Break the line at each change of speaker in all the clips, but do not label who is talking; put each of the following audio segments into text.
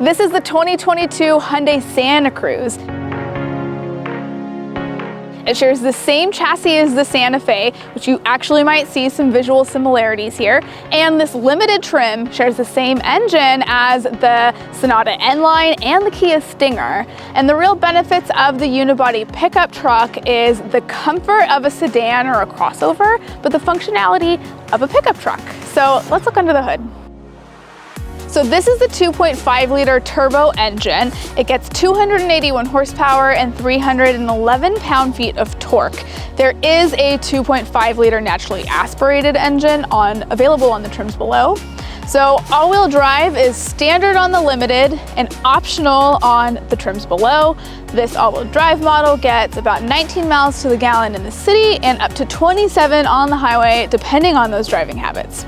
This is the 2022 Hyundai Santa Cruz. It shares the same chassis as the Santa Fe, which you actually might see some visual similarities here. And this limited trim shares the same engine as the Sonata N-Line and the Kia Stinger. And the real benefits of the unibody pickup truck is the comfort of a sedan or a crossover, but the functionality of a pickup truck. So let's look under the hood. So this is the 2.5-liter turbo engine. It gets 281 horsepower and 311 pound-feet of torque. There is a 2.5-liter naturally aspirated engine available on the trims below. So all-wheel drive is standard on the Limited and optional on the trims below. This all-wheel drive model gets about 19 miles to the gallon in the city and up to 27 on the highway, depending on those driving habits.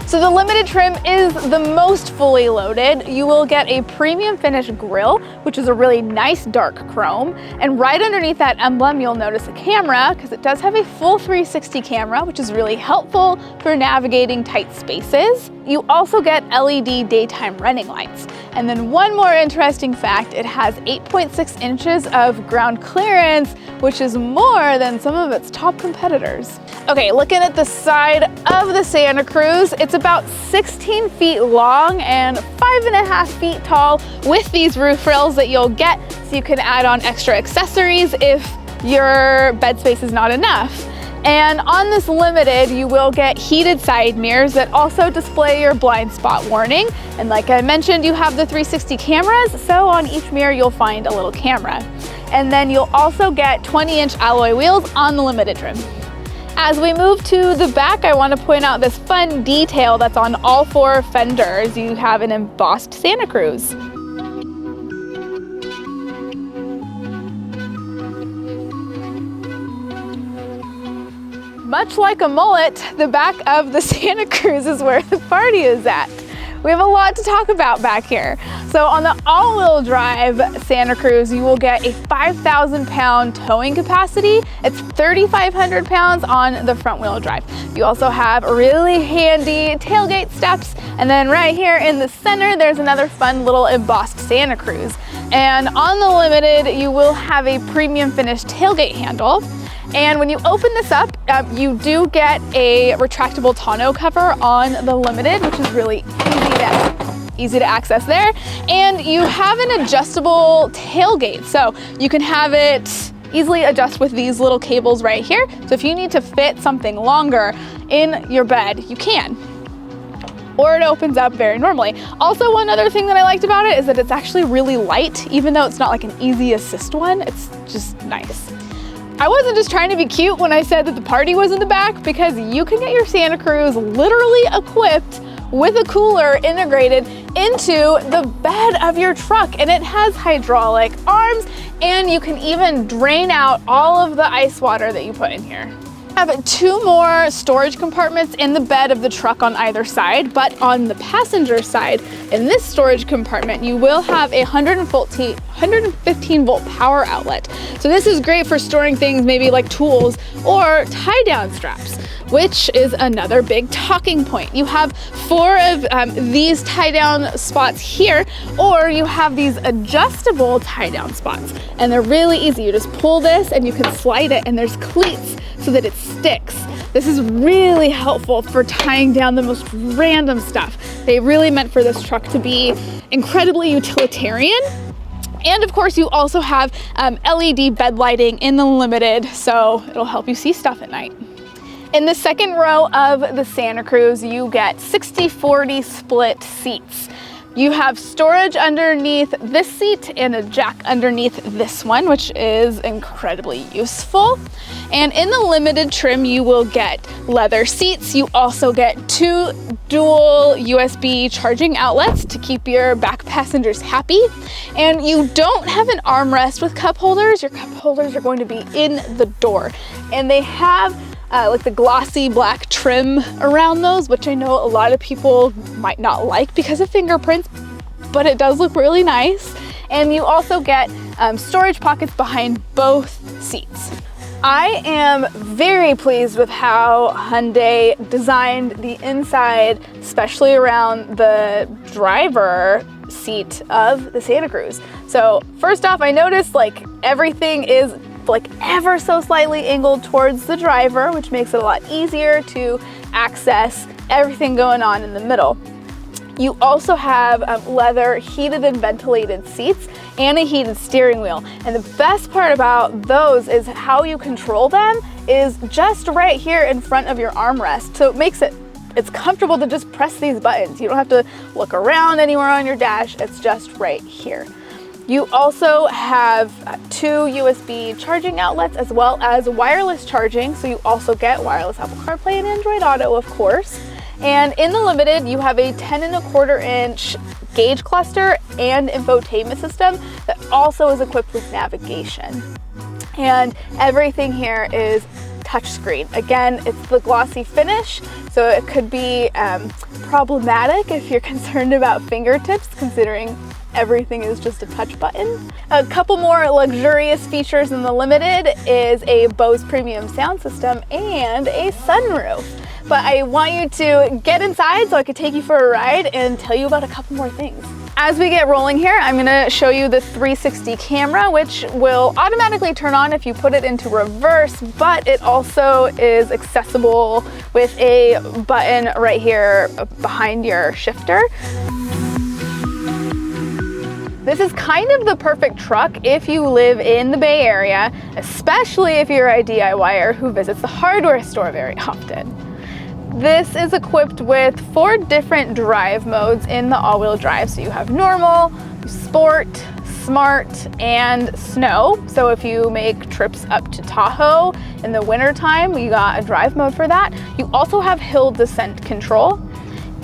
So the Limited trim is the most fully loaded. You will get a premium finish grille, which is a really nice dark chrome. And right underneath that emblem, you'll notice a camera because it does have a full 360 camera, which is really helpful for navigating tight spaces. You also get LED daytime running lights. And then one more interesting fact, it has 8.6 inches of ground clearance, which is more than some of its top competitors. Okay, looking at the side of the Santa Cruz, it's about 16 feet long and 5.5 feet tall with these roof rails that you'll get so you can add on extra accessories if your bed space is not enough. And on this Limited, you will get heated side mirrors that also display your blind spot warning. And like I mentioned, you have the 360 cameras, so on each mirror you'll find a little camera. And then you'll also get 20-inch alloy wheels on the Limited trim. As we move to the back, I want to point out this fun detail that's on all four fenders. You have an embossed Santa Cruz. Much like a mullet, the back of the Santa Cruz is where the party is at. We have a lot to talk about back here. So on the all-wheel drive Santa Cruz, you will get a 5,000 pound towing capacity. It's 3,500 pounds on the front wheel drive. You also have really handy tailgate steps. And then right here in the center, there's another fun little embossed Santa Cruz. And on the Limited, you will have a premium finished tailgate handle. And when you open this up, you do get a retractable tonneau cover on the Limited, which is really easy to access there. And you have an adjustable tailgate. So you can have it easily adjust with these little cables right here. So if you need to fit something longer in your bed, you can. Or it opens up very normally. Also, one other thing that I liked about it is that it's actually really light, even though it's not like an easy assist one, it's just nice. I wasn't just trying to be cute when I said that the party was in the back, because you can get your Santa Cruz literally equipped with a cooler integrated into the bed of your truck, and it has hydraulic arms, and you can even drain out all of the ice water that you put in here. I have 2 more storage compartments in the bed of the truck on either side, but on the passenger side, in this storage compartment, you will have a 115 volt power outlet. So this is great for storing things maybe like tools or tie-down straps, which is another big talking point. You have 4 of these tie-down spots here, or you have these adjustable tie-down spots, and they're really easy. You just pull this and you can slide it, and there's cleats so that it sticks. This is really helpful for tying down the most random stuff. They really meant for this truck to be incredibly utilitarian. And of course, you also have LED bed lighting in the Limited, so it'll help you see stuff at night. In the second row of the Santa Cruz, you get 60-40 split seats. You have storage underneath this seat and a jack underneath this one, which is incredibly useful. And in the Limited trim, you will get leather seats. You also get 2 dual USB charging outlets to keep your back passengers happy. And you don't have an armrest with cup holders. Your cup holders are going to be in the door. And they have like the glossy black trim around those, which I know a lot of people might not like because of fingerprints, but it does look really nice. And you also get storage pockets behind both seats. I am very pleased with how Hyundai designed the inside, especially around the driver seat of the Santa Cruz. So first off, I noticed like everything is like ever so slightly angled towards the driver, which makes it a lot easier to access everything going on in the middle. You also have leather heated and ventilated seats and a heated steering wheel. And the best part about those is how you control them is just right here in front of your armrest. So it makes it's comfortable to just press these buttons. You don't have to look around anywhere on your dash. It's just right here. You also have 2 USB charging outlets as well as wireless charging. So you also get wireless Apple CarPlay and Android Auto, of course. And in the Limited, you have a 10.25-inch gauge cluster and infotainment system that also is equipped with navigation. And everything here is touchscreen. Again, it's the glossy finish, so it could be problematic if you're concerned about fingertips, considering everything is just a touch button. A couple more luxurious features in the Limited is a Bose premium sound system and a sunroof. But I want you to get inside so I could take you for a ride and tell you about a couple more things. As we get rolling here, I'm gonna show you the 360 camera, which will automatically turn on if you put it into reverse, but it also is accessible with a button right here behind your shifter. This is kind of the perfect truck if you live in the Bay Area, especially if you're a DIYer who visits the hardware store very often. This is equipped with 4 different drive modes in the all-wheel drive. So you have normal, sport, smart, and snow. So if you make trips up to Tahoe in the wintertime, you got a drive mode for that. You also have hill descent control.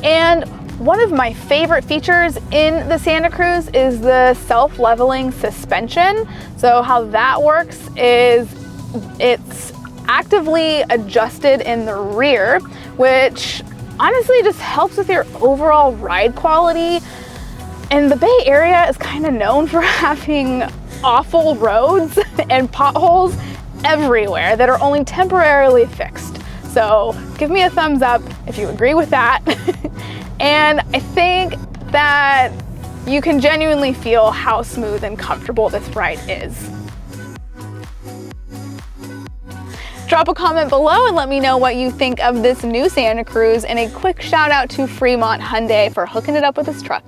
And one of my favorite features in the Santa Cruz is the self-leveling suspension. So how that works is it's actively adjusted in the rear, which honestly just helps with your overall ride quality. And the Bay Area is kind of known for having awful roads and potholes everywhere that are only temporarily fixed. So give me a thumbs up if you agree with that. And I think that you can genuinely feel how smooth and comfortable this ride is. Drop a comment below and let me know what you think of this new Santa Cruz, and a quick shout out to Fremont Hyundai for hooking it up with this truck.